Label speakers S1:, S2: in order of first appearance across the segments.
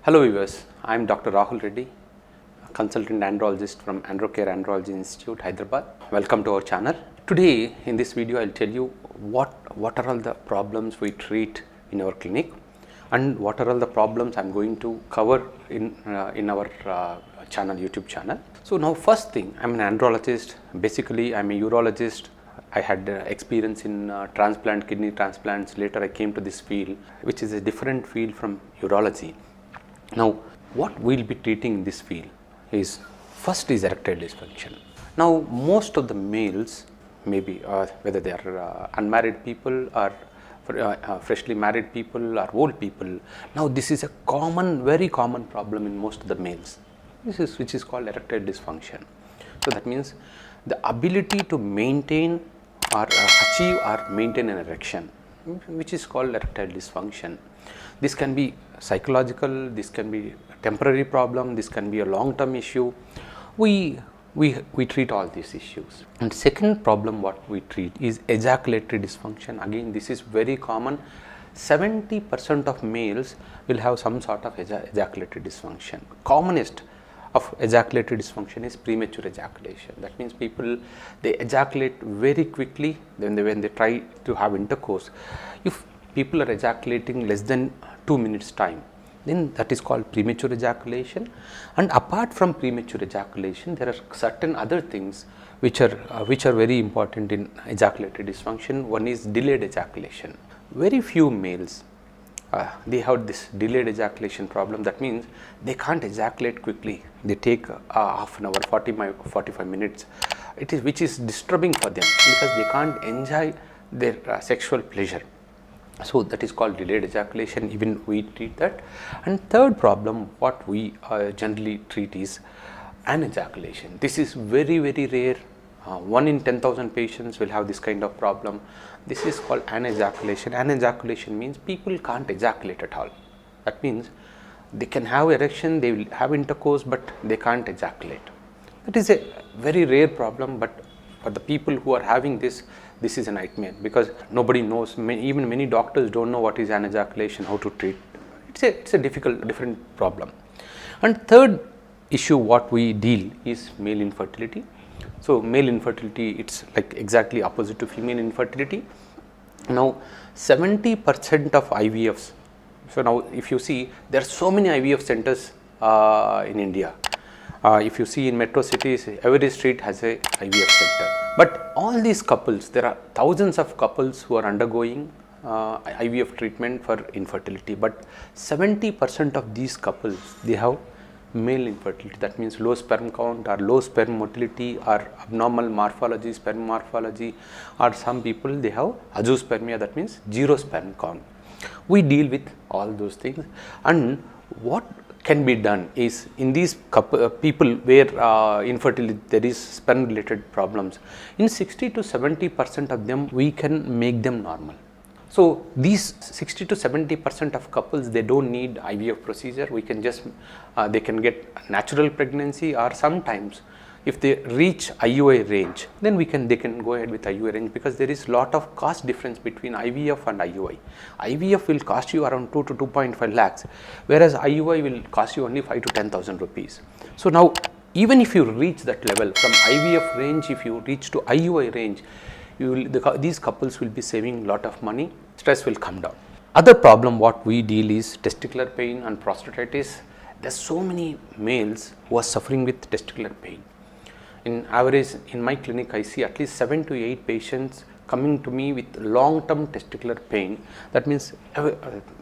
S1: Hello viewers, I am Dr. Rahul Reddy, consultant andrologist from ANDROCARE Andrology Institute, Hyderabad. Welcome to our channel. Today in this video I will tell you what are all the problems we treat in our clinic and what are all the problems I am going to cover in our channel, YouTube channel. So now first thing, I am an andrologist. Basically I am a urologist. I had experience in transplant, kidney transplants. Later I came to this field, which is a different field from urology. Now, what we will be treating in this field is, first is erectile dysfunction. Now, most of the males, maybe whether they are unmarried people or freshly married people or old people, now this is a very common problem in most of the males, which is called erectile dysfunction. So that means the ability to maintain or achieve or maintain an erection, which is called erectile dysfunction. This can be psychological, this can be temporary problem, this can be a long-term issue. We treat all these issues. And second problem what we treat is ejaculatory dysfunction. Again, this is very common. 70% of males will have some sort of ejaculatory dysfunction. Commonest of ejaculatory dysfunction is premature ejaculation. That means people, they ejaculate very quickly when they try to have intercourse. If people are ejaculating less than 2 minutes time, then that is called premature ejaculation. And apart from premature ejaculation, there are certain other things which are very important in ejaculatory dysfunction. One is delayed ejaculation. Very few males they have this delayed ejaculation problem. That means they can't ejaculate quickly. They take half an hour, 45 minutes, which is disturbing for them because they can't enjoy their sexual pleasure. So that is called delayed ejaculation. Even we treat that. And third problem what we generally treat is anejaculation. This is very rare. 1 in 10,000 patients will have this kind of problem. This is called anejaculation. Anejaculation means people can't ejaculate at all. That means they can have erection, they will have intercourse, but they can't ejaculate. That is a very rare problem, but for the people who are having this is a nightmare because nobody knows. Even many doctors don't know what is anejaculation, how to treat. It's a different problem. And third issue what we deal is male infertility. So male infertility, it's like exactly opposite to female infertility. Now 70% of IVFs. So now if you see, there are so many IVF centers in India. If you see in metro cities, every street has a IVF center. But all these couples, there are thousands of couples who are undergoing IVF treatment for infertility. But 70% of these couples, they have male infertility. That means low sperm count or low sperm motility or abnormal morphology, sperm morphology, or some people they have azoospermia. That means zero sperm count. We deal with all those things. And what can be done is in these people where infertility, there is sperm related problems, in 60 to 70% of them we can make them normal. So these 60 to 70% of couples, they don't need IVF procedure. We can just they can get natural pregnancy, or sometimes if they reach IUI range, then they can go ahead with IUI range because there is lot of cost difference between IVF and IUI. IVF will cost you around 2 to 2.5 lakhs, whereas IUI will cost you only 5 to 10,000 rupees. So now even if you reach that level from IVF range, if you reach to IUI range, these couples will be saving lot of money, stress will come down. Other problem what we deal is testicular pain and prostatitis. There are so many males who are suffering with testicular pain. In average, in my clinic, I see at least 7 to 8 patients coming to me with long-term testicular pain. That means,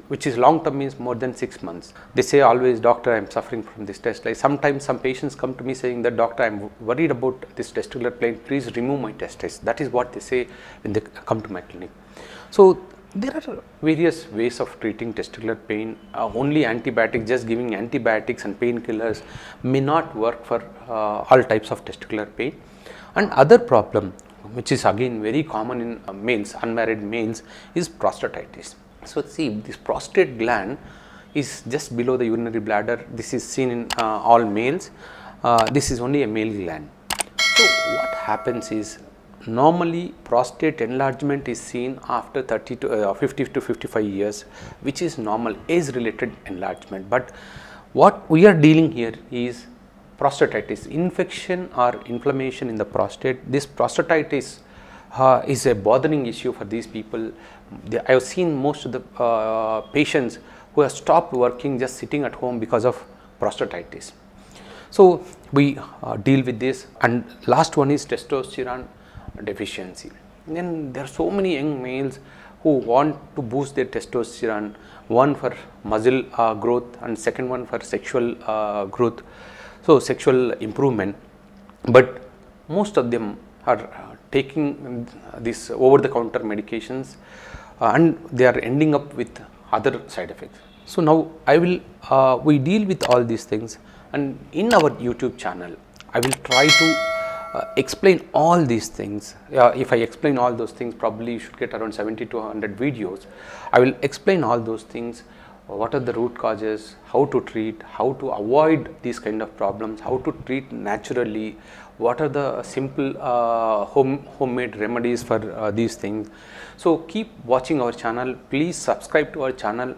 S1: which is long-term means more than 6 months. They say always, doctor, I am suffering from this test. Like sometimes some patients come to me saying that, doctor, I am worried about this testicular pain. Please remove my testis. That is what they say when they come to my clinic. So there are various ways of treating testicular pain. Only antibiotics, just giving antibiotics and painkillers may not work for all types of testicular pain. And other problem, which is again very common in males, unmarried males, is prostatitis. So see, this prostate gland is just below the urinary bladder. This is seen in all males. This is only a male gland. So what happens is, normally prostate enlargement is seen after 50 to 55 years, which is normal age related enlargement. But What we are dealing here is prostatitis, infection or inflammation in the prostate. This prostatitis is a bothering issue for these people. I have seen most of the patients who have stopped working, just sitting at home because of prostatitis. So we deal with this. And last one is testosterone deficiency. Then there are so many young males who want to boost their testosterone, one for muscle growth and second one for sexual growth, so sexual improvement. But most of them are taking these over the counter medications and they are ending up with other side effects. So now I will we deal with all these things, and in our YouTube channel I will try to explain all these things. If I explain all those things, probably you should get around 70 to 100 videos. I will explain all those things, what are the root causes, how to treat, how to avoid these kind of problems, how to treat naturally, what are the simple homemade remedies for these things. So keep watching our channel. Please subscribe to our channel.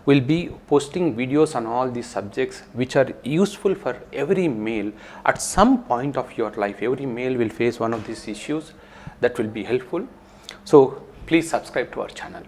S1: We'll be posting videos on all these subjects which are useful for every male at some point of your life. Every male will face one of these issues that will be helpful. So please subscribe to our channel.